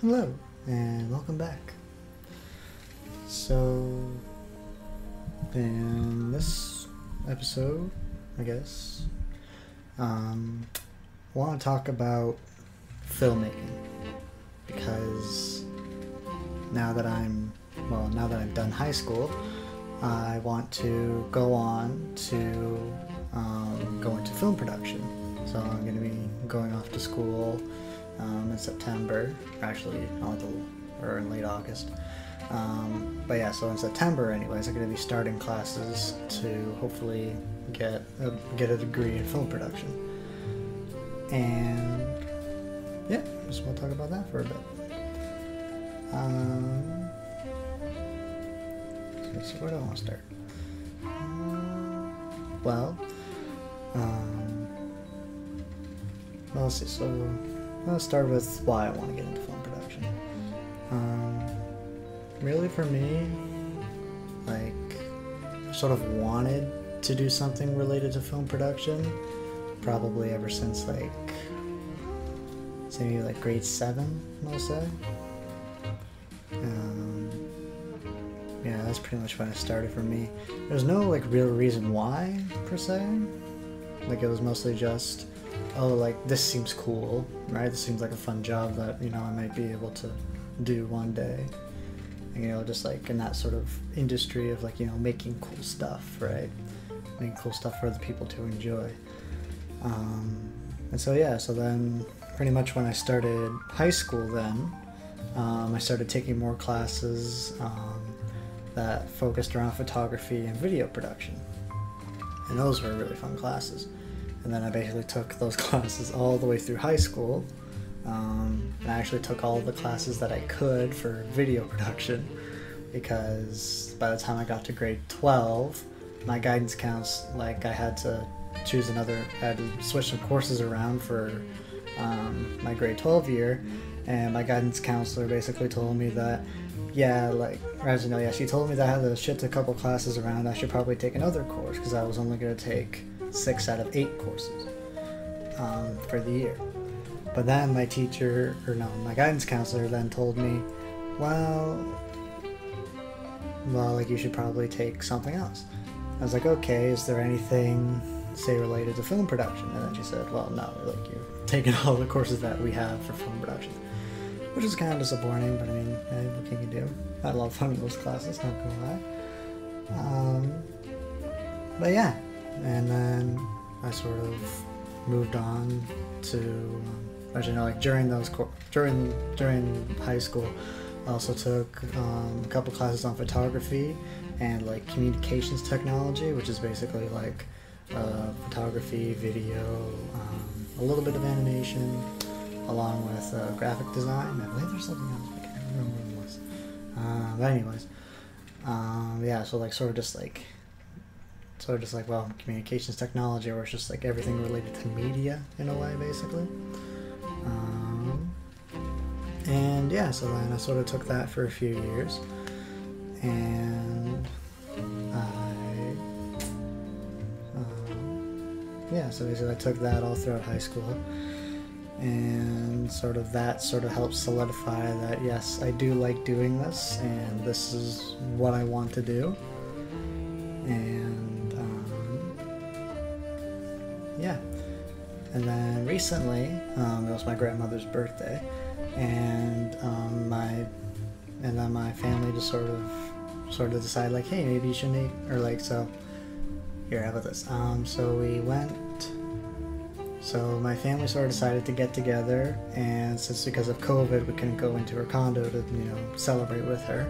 Hello, and welcome back. So, in this episode, I guess, I want to talk about filmmaking, because now that I've done high school, I want to go on to go into film production. So I'm going to be going off to school in September, actually or in late August. But yeah, so in September anyways, I'm going to be starting classes to hopefully get a degree in film production. And yeah, just want to talk about that for a bit. So where do I want to start? Let's see. So I'll start with why I want to get into film production. Really for me, like, I sort of wanted to do something related to film production, probably ever since say maybe grade 7, I'll say. Yeah, that's pretty much when it started for me. There's no real reason why per se. It was mostly just, oh, this seems cool, right? This seems like a fun job that, I might be able to do one day. And, just in that sort of industry of making cool stuff, right? Making cool stuff for other people to enjoy. And so yeah, so then pretty much when I started high school then, I started taking more classes that focused around photography and video production. And those were really fun classes. And then I basically took those classes all the way through high school. And I actually took all of the classes that I could for video production, because by the time I got to grade 12, my guidance counselor, I had to switch some courses around for my grade 12 year, and my guidance counselor basically told me that, she told me that I had to shift a couple classes around. I should probably take another course, because I was only going to take 6 out of 8 courses for the year. But then my guidance counselor then told me, you should probably take something else. I was like, okay, is there anything, say, related to film production? And then she said, well, no, you're taking all the courses that we have for film production. Which is kind of disappointing, but I mean, hey, what can you do? I love fun in those classes, not gonna lie. But yeah, and then I sort of moved on to, during high school, I also took a couple classes on photography and communications technology, which is basically photography, video, a little bit of animation, along with graphic design. I believe there's something else, but I can't remember what it was. But anyways, yeah, so communications technology, where it's just everything related to media in a way, basically. And yeah, so then I sort of took that for a few years, and so basically I took that all throughout high school, and that helped solidify that, yes, I do like doing this, and this is what I want to do. And yeah, and then recently, it was my grandmother's birthday, and then my family just sort of decided, hey, maybe you should make, here, how about this? So my family sort of decided to get together, and since because of COVID, we couldn't go into her condo to, celebrate with her.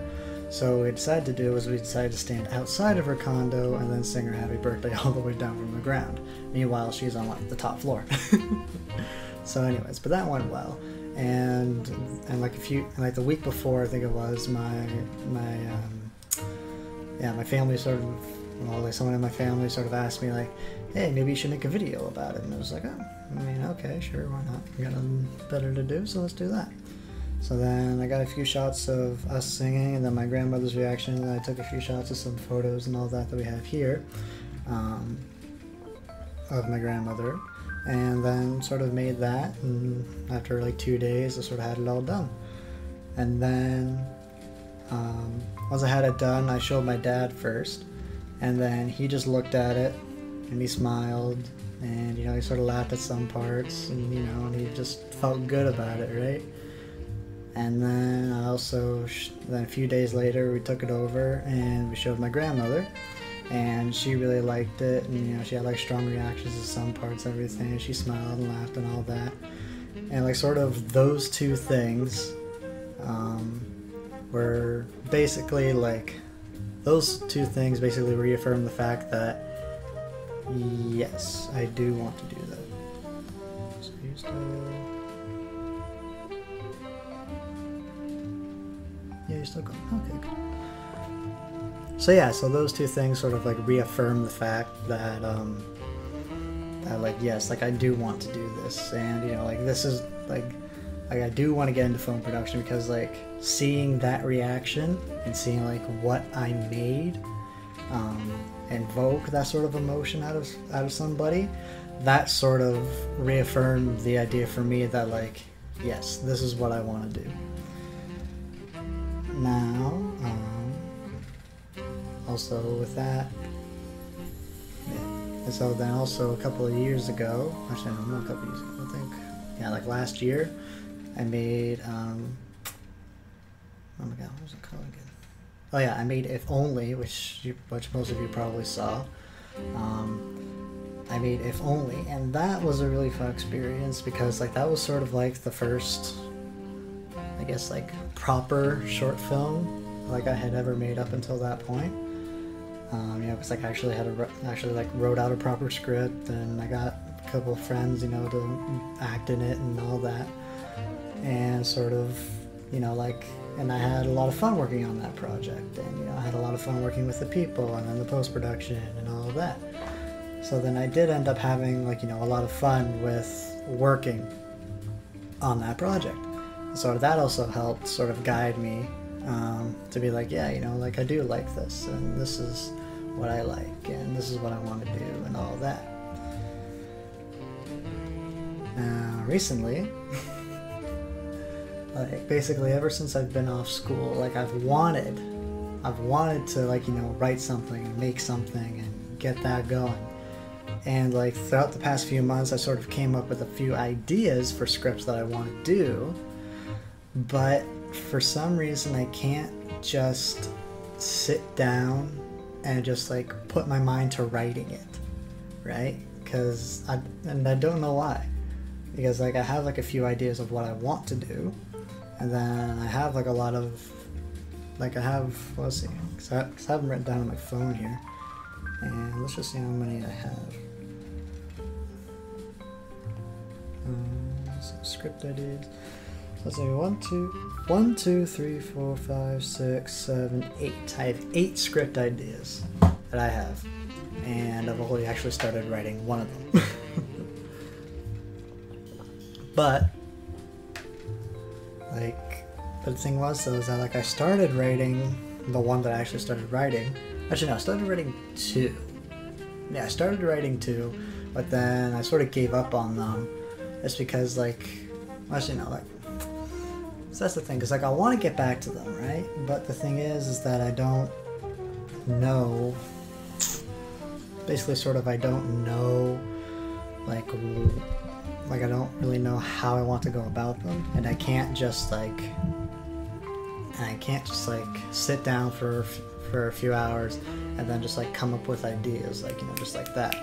So what we decided to do was we decided to stand outside of her condo and then sing her happy birthday all the way down from the ground. Meanwhile, she's on the top floor. So anyways, but that went well. And the week before, I think it was, my family someone in my family sort of asked me hey, maybe you should make a video about it. And I was like, oh, I mean, okay, sure, why not? We got nothing better to do, so let's do that. So then I got a few shots of us singing, and then my grandmother's reaction, and then I took a few shots of some photos and all that we have here of my grandmother. and then sort of made that, and after like 2 days I sort of had it all done. And then once I had it done, I showed my dad first, and then he just looked at it and he smiled, and he sort of laughed at some parts, and and he just felt good about it, right? And then then a few days later we took it over and we showed my grandmother, and she really liked it, and she had like strong reactions to some parts, everything, and she smiled and laughed and all that. And like sort of those two things were basically like, those two things basically reaffirm the fact that yes, I do want to do that. So you still... Yeah, you're still going. Okay, good. So yeah, so those two things sort of like reaffirm the fact that that like, yes, like I do want to do this, and like this is like I do want to get into film production, because like seeing that reaction and seeing like what I made invoke that sort of emotion out of somebody, that sort of reaffirmed the idea for me that like, yes, this is what I want to do. Now, also with that, yeah. And so then also a couple of years ago, actually no, a couple of years ago, I think, yeah, like last year, I made, oh my god, what was it called again? Oh yeah, I made If Only, which most of you probably saw. I made If Only, and that was a really fun experience, because like that was sort of like the first, I guess, like proper short film like I had ever made up until that point. Because like I actually wrote out a proper script, and I got a couple of friends, to act in it and all that, and sort of, and I had a lot of fun working on that project, and I had a lot of fun working with the people, and then the post-production and all of that. So then I did end up having like a lot of fun with working on that project. So that also helped sort of guide me to be like, yeah, like I do like this, and this is what I like, and this is what I want to do, and all that. Now, recently, like basically ever since I've been off school, like I've wanted to like, write something and make something and get that going. And like throughout the past few months, I sort of came up with a few ideas for scripts that I want to do, but for some reason I can't just sit down and just like put my mind to writing it, right? And I don't know why, because like I have like a few ideas of what I want to do, and then I have like a lot of let's see, because I have them written down on my phone here, and let's just see how many I have. Some script ideas. Let's see, 1, 2, 3, 4, 5, 6, 7, 8. I have 8 script ideas that I have, and I've only actually started writing one of them. But the thing was though, is that like I started writing the one that I actually started writing. Actually no, I started writing 2. Yeah, I started writing 2, but then I sort of gave up on them. Just because like, actually no, like, so that's the thing, because like I want to get back to them, right? But the thing is that I don't know, basically sort of I don't know, like I don't really know how I want to go about them, and I can't just like sit down for a few hours and then just like come up with ideas, like, just like that.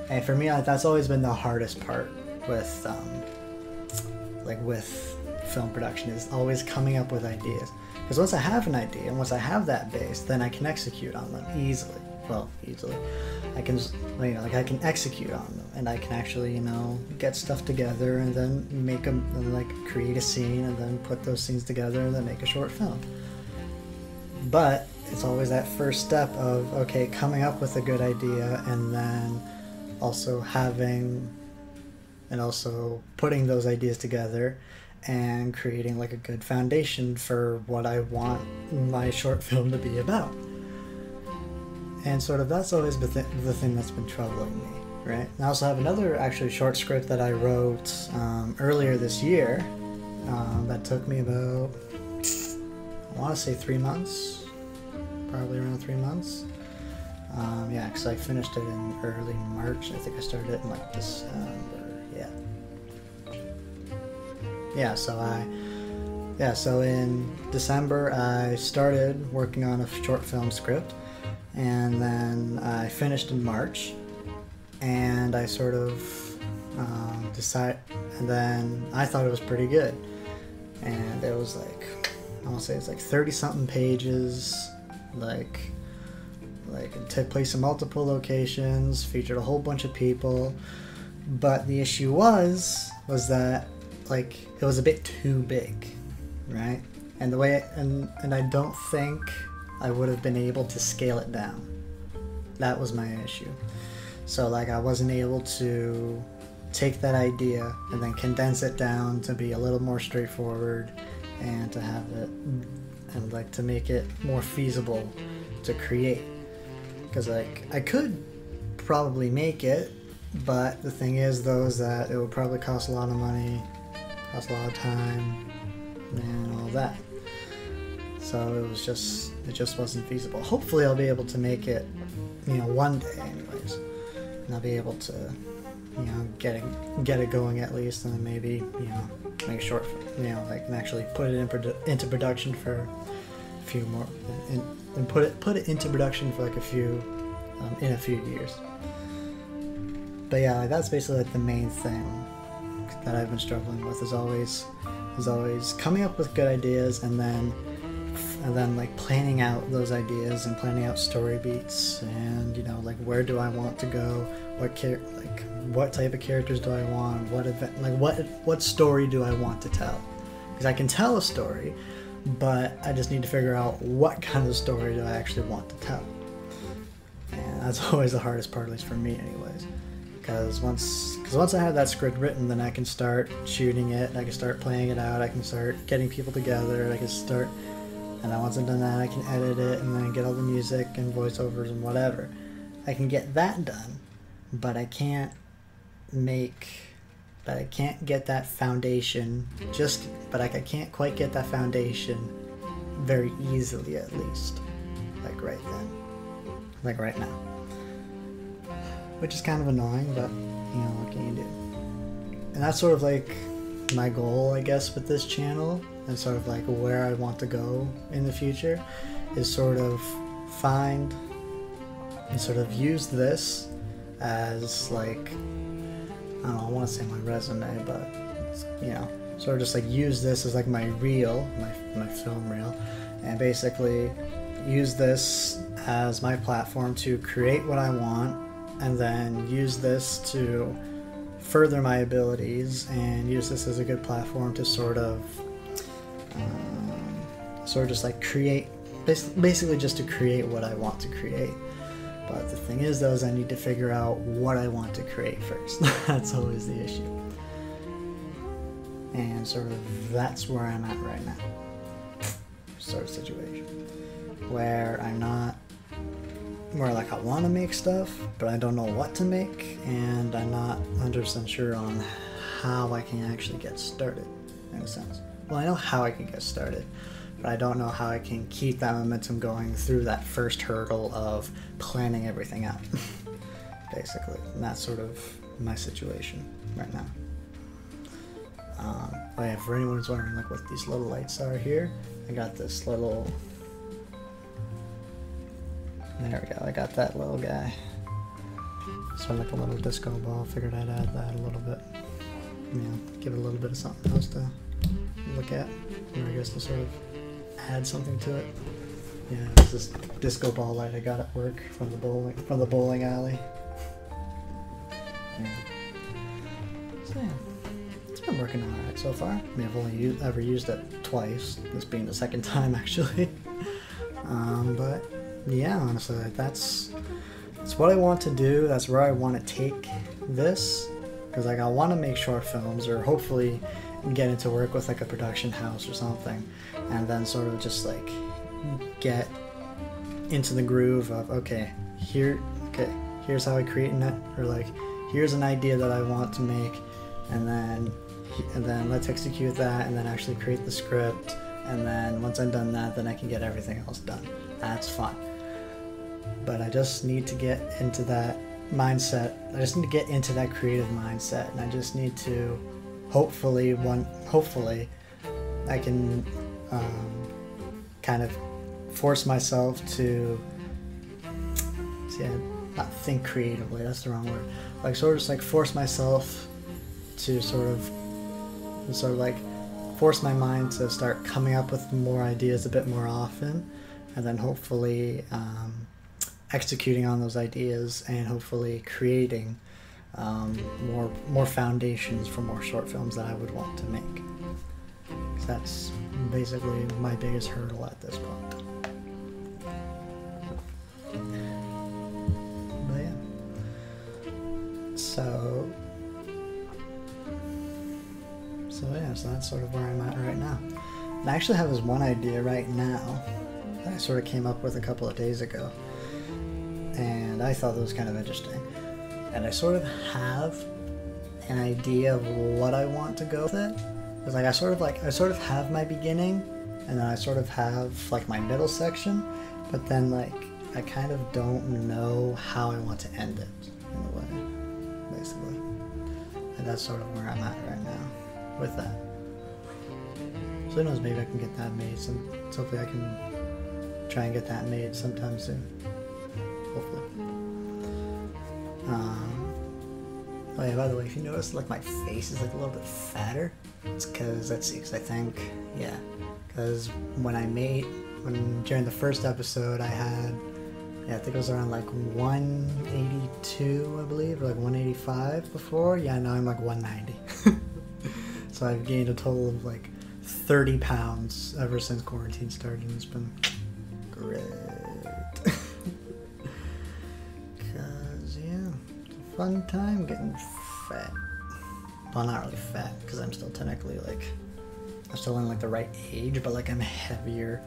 And for me, that's always been the hardest part with with film production, is always coming up with ideas. Because once I have an idea, and once I have that base, then I can execute on them easily. Well, easily. I can, like I can execute on them, and I can actually, get stuff together, and then make them, and like create a scene, and then put those scenes together, and then make a short film. But it's always that first step of, okay, coming up with a good idea, and then also putting those ideas together and creating like a good foundation for what I want my short film to be about. And sort of that's always the thing that's been troubling me, right? I also have another actually short script that I wrote earlier this year that took me about, I want to say 3 months, probably around 3 months. Yeah, because I finished it in early March. I think I started it in like December. So in December I started working on a short film script, and then I finished in March, and I sort of and then I thought it was pretty good, and it was like, I want to say it's like 30 something pages, like it took place in multiple locations, featured a whole bunch of people, but the issue was that like it was a bit too big, right? And the way and I don't think I would have been able to scale it down. That was my issue. So like I wasn't able to take that idea and then condense it down to be a little more straightforward, and to have it and like to make it more feasible to create. Because like I could probably make it, but the thing is though is that it would probably cost a lot of money, cost a lot of time, and all that. So it just wasn't feasible. Hopefully I'll be able to make it, one day anyways, and I'll be able to, get it going at least, and then maybe, make a short, and actually put it into production for a few more, and put it into production for like a few, in a few years. But yeah, like, that's basically like the main thing that I've been struggling with, is always coming up with good ideas, and then like planning out those ideas and planning out story beats, and like where do I want to go, what type of characters do I want, what story do I want to tell, because I can tell a story, but I just need to figure out what kind of story do I actually want to tell. And that's always the hardest part, at least for me anyways, because once I have that script written, then I can start shooting it, I can start playing it out, I can start getting people together, and then once I've done that, I can edit it and then get all the music and voiceovers and whatever. I can get that done, but I can't get that foundation, I can't quite get that foundation very easily, at least, like right now. Which is kind of annoying, but, what can you do? And that's sort of like my goal, I guess, with this channel, and sort of like where I want to go in the future, is sort of find and sort of use this as like, I don't know, I want to say my resume, but sort of just like use this as like my reel, my film reel, and basically use this as my platform to create what I want, and then use this to further my abilities, and use this as a good platform to sort of just like create, basically just to create what I want to create. But the thing is though, is I need to figure out what I want to create first. That's always the issue. And sort of that's where I'm at right now. Sort of situation. Where like I want to make stuff, but I don't know what to make, and I'm not 100% sure on how I can actually get started, in a sense. Well, I know how I can get started, but I don't know how I can keep that momentum going through that first hurdle of planning everything out, basically. And that's sort of my situation right now. But yeah, for anyone who's wondering like what these little lights are here, I got this little... There we go, I got that little guy. So like a little disco ball, figured I'd add that a little bit. Give it a little bit of something else to look at, or I guess to sort of add something to it. Yeah, it's this disco ball light I got at work from the bowling alley. Yeah. So yeah, it's been working alright so far. I mean, I've only ever used it twice, this being the second time actually. But yeah, honestly, that's what I want to do. That's where I want to take this, because like I want to make short films, or hopefully get into work with like a production house or something, and then sort of just like get into the groove of here's how I create it, or like here's an idea that I want to make, and then let's execute that, and then actually create the script, and then once I'm done that, then I can get everything else done. That's fine. But I just need to get into that mindset. I just need to get into that creative mindset, and I just need to hopefully I can kind of force myself to not think creatively, that's the wrong word, like sort of just like force myself to sort of like force my mind to start coming up with more ideas a bit more often, and then hopefully executing on those ideas and hopefully creating more foundations for more short films that I would want to make. 'Cause that's basically my biggest hurdle at this point. But yeah. So that's sort of where I'm at right now. And I actually have this one idea right now that I sort of came up with a couple of days ago, and I thought it was kind of interesting. And I sort of have an idea of what I want to go with it. It's like I sort of have my beginning, and then I sort of have like my middle section, but then like I kind of don't know how I want to end it in a way, basically. And that's sort of where I'm at right now with that. So who knows, maybe I can get that made. So hopefully I can try and get that made sometime soon. Hopefully. Oh yeah, by the way, if you notice, like my face is like a little bit fatter, it's because, let's see, because I think, yeah, because during the first episode I had, I think it was around like 182, I believe, or like 185 before. Yeah, now I'm like 190. So I've gained a total of like 30 pounds ever since quarantine started, and it's been great. Fun time getting fat. Well, not really fat, because I'm still technically like, I'm still in like the right age, but like I'm heavier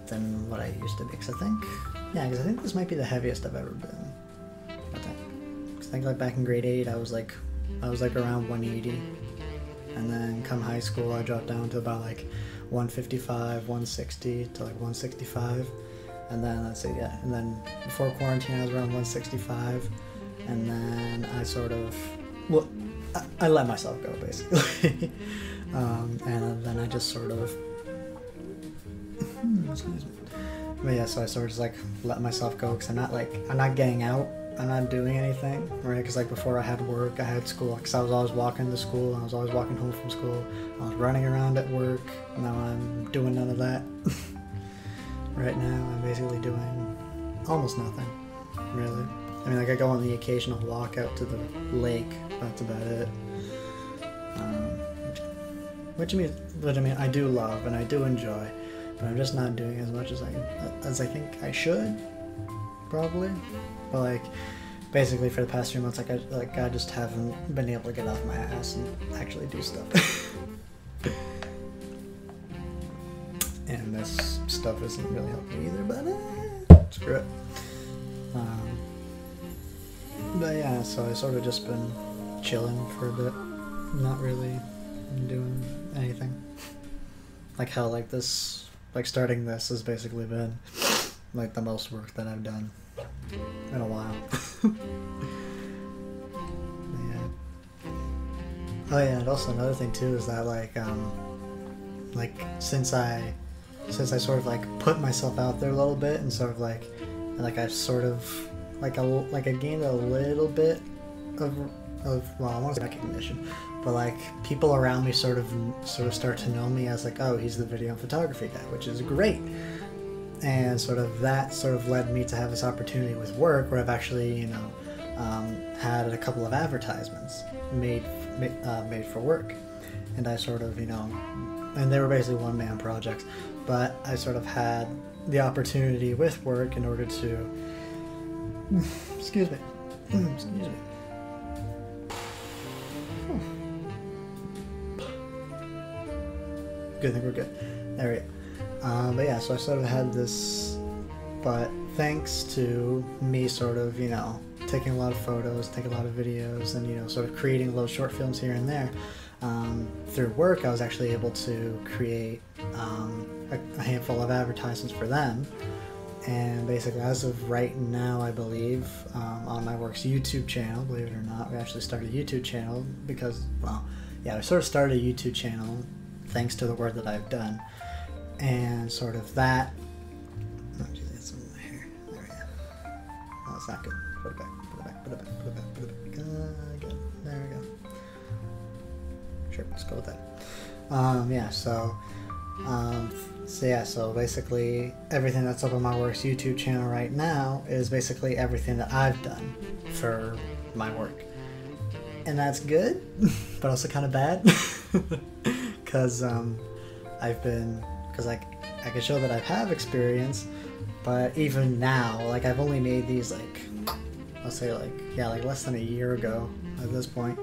than what I used to be. Because I think this might be the heaviest I've ever been. I think like back in grade 8, I was like around 180, and then come high school I dropped down to about like 155, 160 to like 165, and then let's see, yeah, and then before quarantine I was around 165. And then I sort of, I let myself go, basically. And then I just sort of, excuse me. But yeah, so I sort of just like let myself go, because I'm not getting out, I'm not doing anything, right? Because like before I had work, I had school, because I was always walking to school, I was always walking home from school, I was running around at work. Now I'm doing none of that. Right now I'm basically doing almost nothing, really. I mean, like I go on the occasional walk out to the lake, that's about it. Which I mean, I do love and I do enjoy, but I'm just not doing as much as I think I should, probably. But like, basically for the past 3 months, I just haven't been able to get off my ass and actually do stuff. And this stuff isn't really helping either, but screw it. But yeah, so I sort of just been chilling for a bit, not really doing anything. Like how like this, like starting this has basically been like the most work that I've done in a while. Yeah. Oh yeah, and also another thing too is that like since I sort of like put myself out there a little bit, and sort of like I've sort of I gained a little bit of well, I want to say recognition, but like people around me sort of start to know me as like, oh, he's the video and photography guy, which is great. And that led me to have this opportunity with work where I've actually had a couple of advertisements made for work, and I sort of and they were basically one-man projects, but I sort of had the opportunity with work in order to excuse me. Good, I think we're good. There we go. But yeah, so I sort of had this, but thanks to me sort of, taking a lot of photos, taking a lot of videos, and, sort of creating little short films here and there, through work, I was actually able to create a handful of advertisements for them. And basically, as of right now, I believe, on my work's YouTube channel, believe it or not, we actually started a YouTube channel because, well, yeah, we sort of started a YouTube channel thanks to the work that I've done. And sort of that, oh geez, I got some in my hair, there we go. Oh, it's not good, put it back, put it back, put it back, put it back, put it back, again, there we go. Sure, let's go with that. Yeah, so basically everything that's up on my work's YouTube channel right now is basically everything that I've done for my work. And that's good, but also kind of bad. Because I can show that I have experience, but even now, like, I've only made these, like, I'll say, like, yeah, like less than a year ago at this point.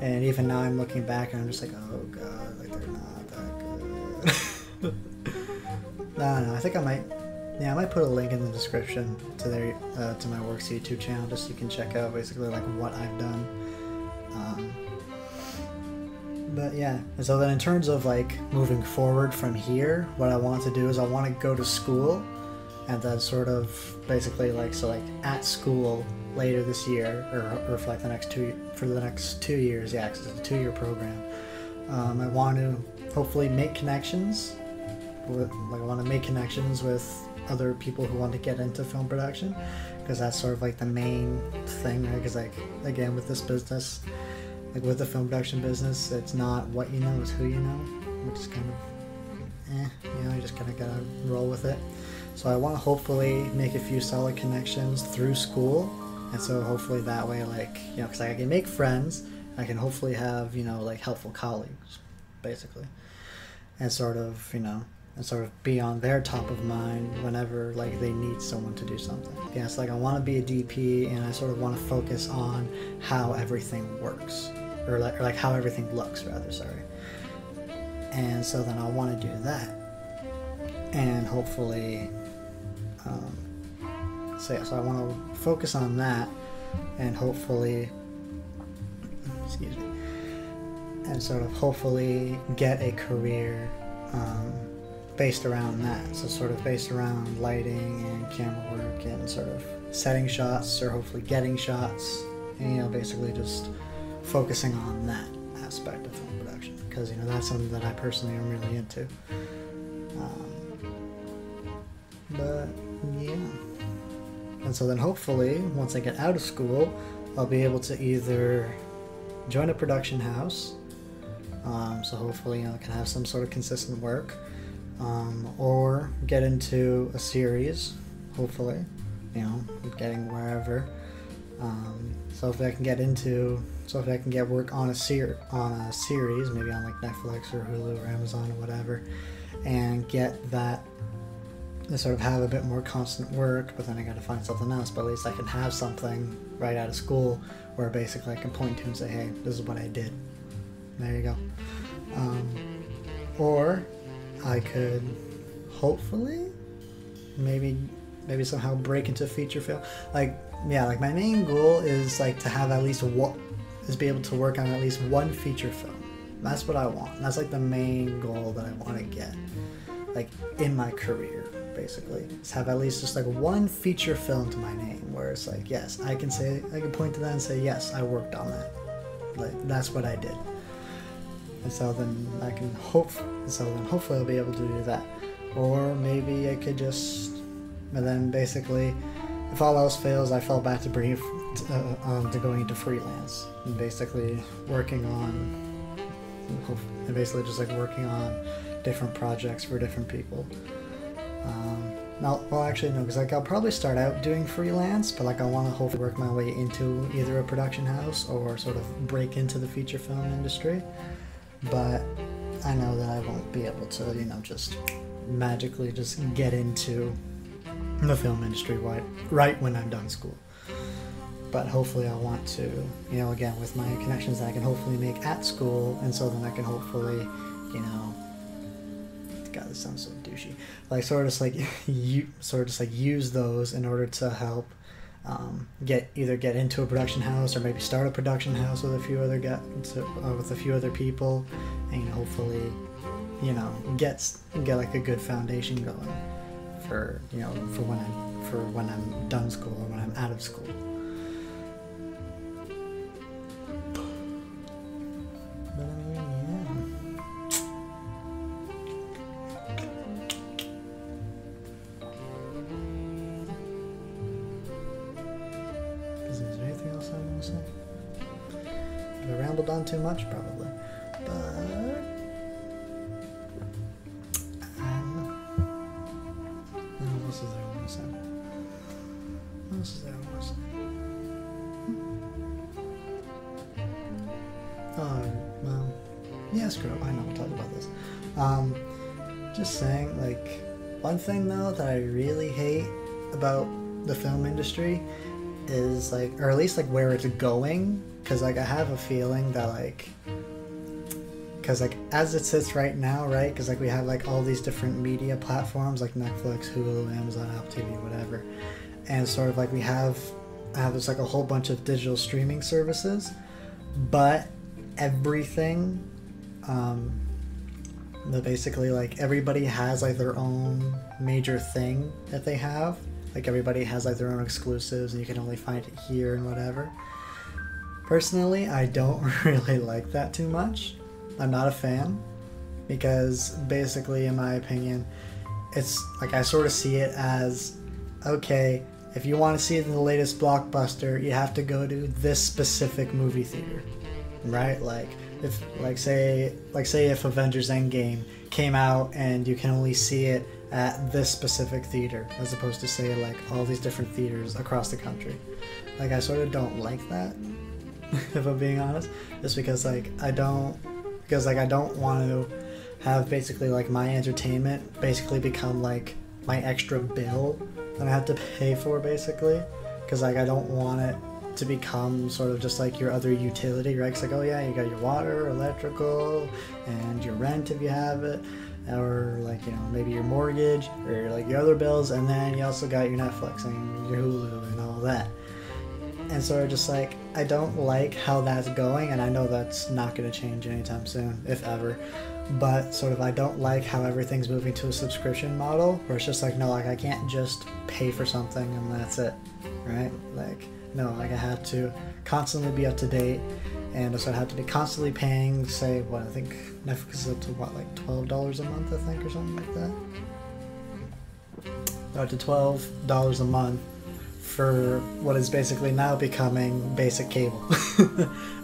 And even now I'm looking back and I'm just like, oh god, like, they're not that good. I don't know, I think I might put a link in the description to their to my work's YouTube channel, just so you can check out basically like what I've done. But yeah, and so then in terms of like moving forward from here, what I want to do is I want to go to school, and then sort of basically like, so like at school later this year, or for like the next 2 years, yeah, because it's a 2-year program. I want to hopefully make connections. I want to make connections with other people who want to get into film production, because that's sort of like the main thing, right? Because like, again, with this business, like with the film production business, it's not what you know, it's who you know, which is kind of, you just kind of gotta roll with it. So I want to hopefully make a few solid connections through school, and so hopefully that way, like, because I can make friends, I can hopefully have, like helpful colleagues, basically, and sort of, and sort of be on their top of mind whenever like they need someone to do something. Yeah, it's like I want to be a DP, and I sort of want to focus on how everything works, or like how everything looks, rather, sorry. And so then I want to do that, and hopefully, so I want to focus on that, and hopefully, excuse me, and sort of hopefully get a career based around that. So sort of based around lighting and camera work and sort of setting shots, or hopefully getting shots, and basically just focusing on that aspect of film production, because that's something that I personally am really into. But yeah, and so then hopefully once I get out of school, I'll be able to either join a production house, so hopefully I can have some sort of consistent work, or get into a series, hopefully, getting wherever. So if I can get work on a series, maybe on like Netflix or Hulu or Amazon or whatever, and get that, and sort of have a bit more constant work, but then I gotta find something else, but at least I can have something right out of school where basically I can point to and say, hey, this is what I did. There you go. Or I could hopefully maybe somehow break into feature film. Like my main goal is like to have at least be able to work on at least one feature film. That's what I want. That's like the main goal that I want to get, like, in my career, basically. Is have at least just like one feature film to my name, where it's like, yes, I can point to that and say, yes, I worked on that. Like, that's what I did. And so then hopefully I'll be able to do that. Or maybe I could just, and then basically, if all else fails, I fall back to going into freelance, and basically working on, different projects for different people. Actually no, because like I'll probably start out doing freelance, but like I want to hopefully work my way into either a production house or sort of break into the feature film industry. But I know that I won't be able to, just magically just get into the film industry right when I'm done school. But hopefully I want to, again, with my connections that I can hopefully make at school, and so then I can hopefully, God, this sounds so douchey. Like sort of just like use those in order to help get into a production house, or maybe start a production house with a few other people, and hopefully, you know, get like a good foundation going for, you know, for when I'm done school or when I'm out of school. But anyway, yeah. Is there anything else I want to say? Have I rambled on too much? Probably. But what else is there I want to say? What else is there I want to say? Oh, well, yeah, screw it. I know we'll talk about this. Just saying, like, one thing though that I really hate about the film industry is, like, or at least like where it's going, because like I have a feeling that, like, because like as it sits right now, right, because like we have like all these different media platforms like Netflix, Hulu, Amazon, Apple TV, whatever, and sort of like I have this like a whole bunch of digital streaming services, but everything that basically, like, everybody has like their own major thing that they have, like everybody has like their own exclusives and you can only find it here and whatever. Personally, I don't really like that too much. I'm not a fan, because basically, in my opinion, it's like I sort of see it as, okay, if you want to see the latest blockbuster, you have to go to this specific movie theater, right? Like if say if Avengers Endgame came out and you can only see it at this specific theater, as opposed to, say, like all these different theaters across the country. Like, I sort of don't like that, if I'm being honest, just because like I don't want to have basically like my entertainment basically become like my extra bill that I have to pay for, basically, because like I don't want it to become sort of just like your other utility, right? It's like, oh yeah, you got your water, electrical, and your rent if you have it, or like, you know, maybe your mortgage or like your other bills, and then you also got your Netflix and your Hulu and all that. And sort of just like, I don't like how that's going, and I know that's not going to change anytime soon, if ever, but sort of I don't like how everything's moving to a subscription model, where it's just like, no, like I can't just pay for something and that's it, right? Like, no, like I have to constantly be up to date, and so I have to be constantly paying, say, what, I think Netflix is up to what, like $12 a month, I think, or something like that? Up to $12 a month for what is basically now becoming basic cable.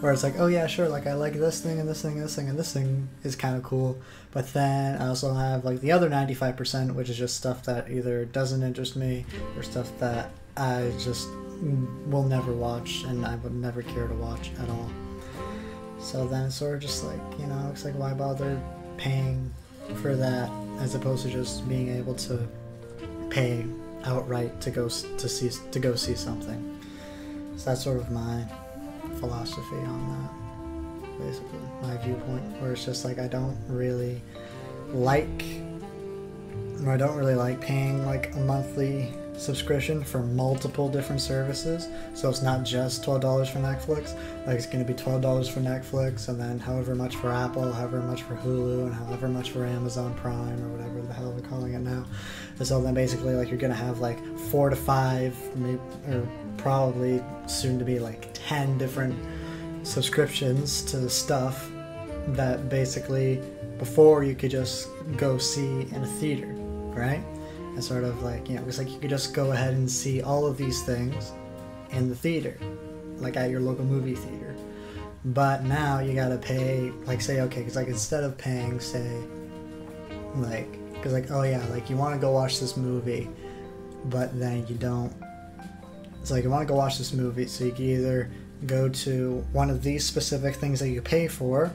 Where it's like, oh yeah, sure, like I like this thing and this thing and this thing and this thing is kind of cool, but then I also have like the other 95%, which is just stuff that either doesn't interest me or stuff that I just will never watch and I would never care to watch at all. So then it's sort of just like, you know, it's like, why bother paying for that as opposed to just being able to pay outright to go see something. So that's sort of my philosophy on that, basically, my viewpoint, where it's just like I don't really like paying like a monthly subscription for multiple different services. So it's not just $12 for Netflix, like it's going to be $12 for Netflix, and then however much for Apple, however much for Hulu, and however much for Amazon Prime, or whatever the hell they're calling it now. And so then basically, like, you're going to have like 4 to 5, maybe, or probably soon to be like 10 different subscriptions to stuff that basically before you could just go see in a theater, right? And sort of like, you know, it's like you could just go ahead and see all of these things in the theater, like at your local movie theater. But now you gotta pay, like, say, okay, because like instead of paying, say, like, because like, oh yeah, like you want to go watch this movie, but then you don't. It's like you want to go watch this movie, so you can either go to one of these specific things that you pay for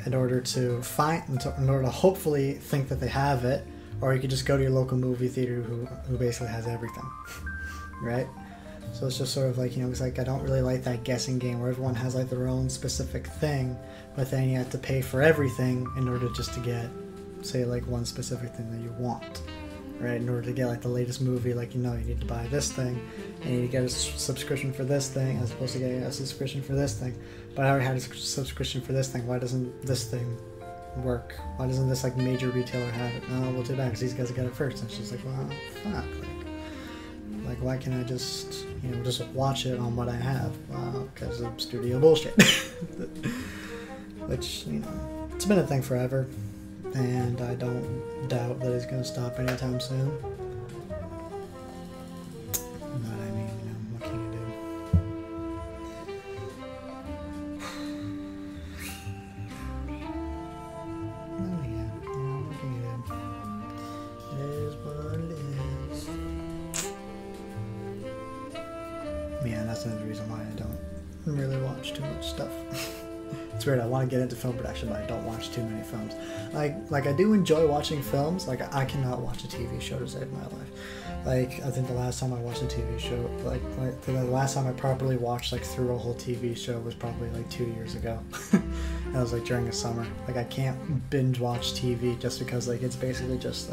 in order to hopefully think that they have it, or you could just go to your local movie theater who basically has everything, right? So it's just sort of like, you know, it's like I don't really like that guessing game where everyone has like their own specific thing, but then you have to pay for everything in order just to get, say, like one specific thing that you want, right? In order to get like the latest movie, like, you know, you need to buy this thing, and you need to get a subscription for this thing as opposed to getting a subscription for this thing. But I already had a subscription for this thing. Why doesn't this thing work? Why doesn't this like major retailer have it? Oh, well, too bad, because these guys got it first. And she's like, well, fuck. Like why can't I just, just watch it on what I have? Well, because of studio bullshit. Which, it's been a thing forever, and I don't doubt that it's going to stop anytime soon. But I mean, what can you do? Oh yeah, what can you do? It is what it is. Yeah, that's another reason why I don't really watch too much stuff. It's weird, I want to get into film production, but I don't watch too many films. Like I do enjoy watching films. Like, I cannot watch a TV show to save my life. Like, I think the last time I watched a TV show, like the last time I properly watched, like, through a whole TV show was probably, like, 2 years ago. That was, like, during the summer. Like, I can't binge watch TV just because, like, it's basically just,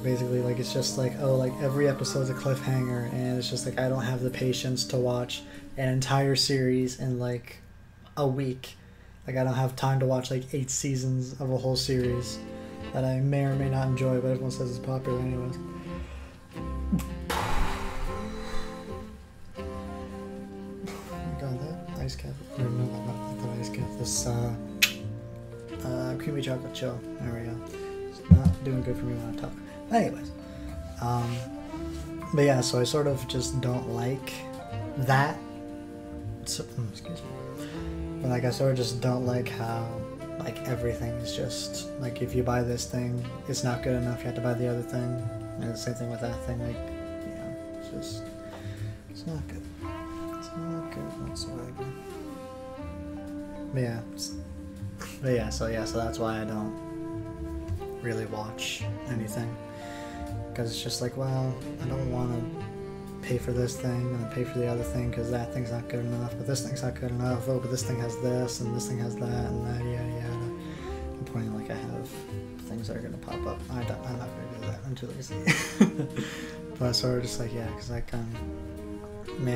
basically, like, it's just, like, oh, like, every episode's a cliffhanger, and it's just, like, I don't have the patience to watch an entire series in, like, a week. Like, I don't have time to watch, like, 8 seasons of a whole series that I may or may not enjoy, but everyone says it's popular anyways. Oh god, that ice cap, or no, not that ice cap, this, creamy chocolate chill, there we go. It's not doing good for me when I talk. Anyways, but yeah, so I sort of just don't like that. So, excuse me. But like, I sort of just don't like how, like, everything is just, like, if you buy this thing, it's not good enough, you have to buy the other thing. And the same thing with that thing, like, it's just, it's not good. It's not good whatsoever. So that's why I don't really watch anything. Because it's just like, well, I don't want to pay for this thing and pay for the other thing because that thing's not good enough, but this thing's not good enough. Oh, but this thing has this and this thing has that and that, yada yada. I'm pointing like I have things that are going to pop up. I'm not going to do that. I'm too lazy. But I sort of just like, yeah, because like,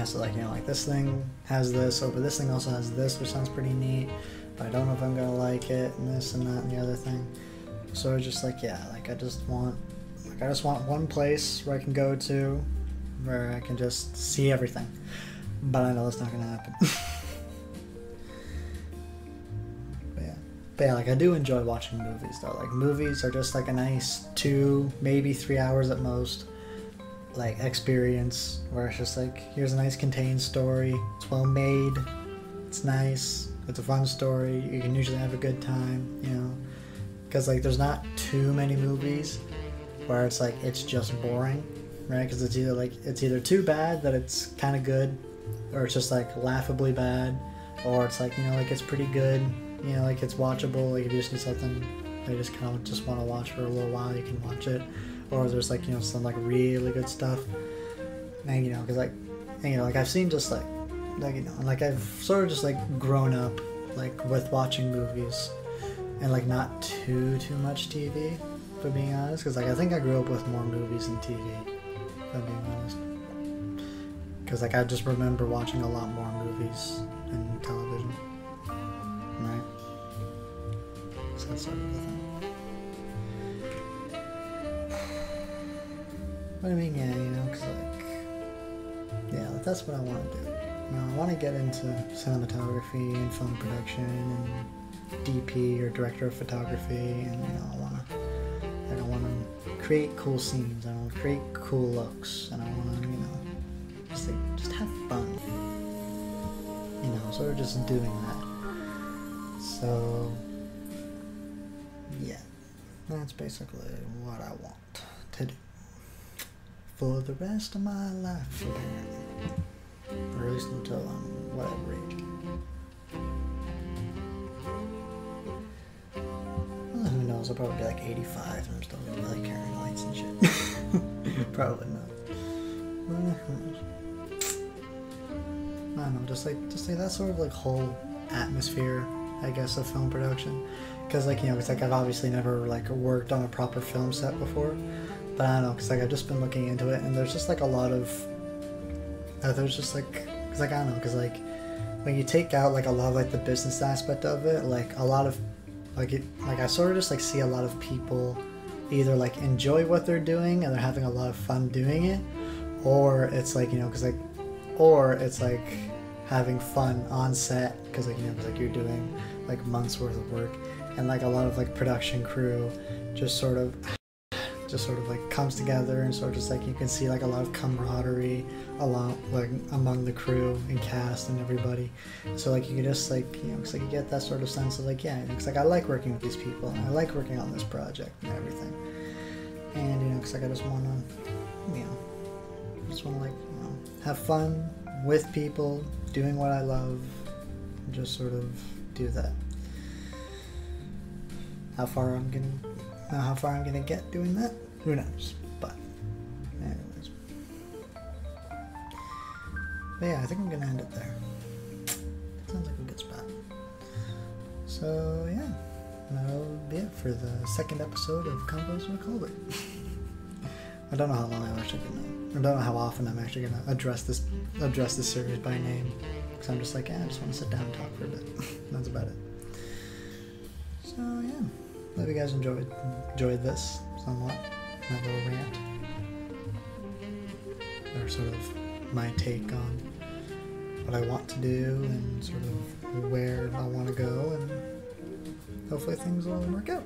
so like, like this thing has this, oh, but this thing also has this, which sounds pretty neat, but I don't know if I'm going to like it, and this and that and the other thing. So just like, yeah, like I just want one place where I can go to where I can just see everything, but I know that's not gonna happen. But yeah, like I do enjoy watching movies though. Like, movies are just like a nice 2, maybe 3 hours at most, like, experience where it's just like, here's a nice contained story, it's well made, it's nice, it's a fun story, you can usually have a good time, because like there's not too many movies where it's like it's just boring, right? Because it's either too bad that it's kind of good, or it's just like laughably bad, or it's like, like it's pretty good, like it's watchable, like if you just need something you just kind of just want to watch for a little while, you can watch it. Or there's like, some like really good stuff, and because like, like I've seen just like like I've sort of just like grown up like with watching movies and like not too much TV, for being honest, because like I think I grew up with more movies than TV, if I'm being honest. Because like I just remember watching a lot more movies than television, right? So that's sort of the thing. But I mean, yeah, because like, yeah, like that's what I want to do. I want to get into cinematography and film production and DP or director of photography, and I want to create cool scenes. I want to create cool looks, and I want to just have fun. Sort of just doing that. So yeah, that's basically what I want to do for the rest of my life, apparently, or at least until I'm whatever age. Well, who knows? I'll probably be like 85 and I'm still gonna be like carrying lights and shit. Probably not. Well, who knows? I don't know, just like that sort of like whole atmosphere, I guess, of film production. Because like, it's like I've obviously never like worked on a proper film set before, but I don't know, because like I've just been looking into it, and there's just like a lot of, there's just like, because like I don't know, because like when you take out like a lot of like the business aspect of it, like a lot of like I sort of just like see a lot of people either like enjoy what they're doing and they're having a lot of fun doing it, or it's like, you know, because like, or it's like having fun on set because like, you know, cause, like you're doing like months worth of work, and like a lot of like production crew just sort of like comes together, and sort of just like you can see like a lot of camaraderie along like among the crew and cast and everybody. So like you can just like, you know, it's like you get that sort of sense of like, yeah, it's like I like working with these people and I like working on this project and everything. And you know, because like I just want to, you know, just want to like, you know, have fun with people doing what I love and just sort of do that. How far I'm gonna get doing that, who knows? But anyways, but yeah, I think I'm gonna end it there. Sounds like a good spot. So yeah, that'll be it for the second episode of Convos with Colby. I don't know how long I'm actually gonna, I don't know how often I'm actually gonna address this series by name, because I'm just like, I just want to sit down and talk for a bit. That's about it. So yeah. Hope you guys enjoyed this somewhat, my little rant, or sort of my take on what I want to do and sort of where I want to go, and hopefully things will work out.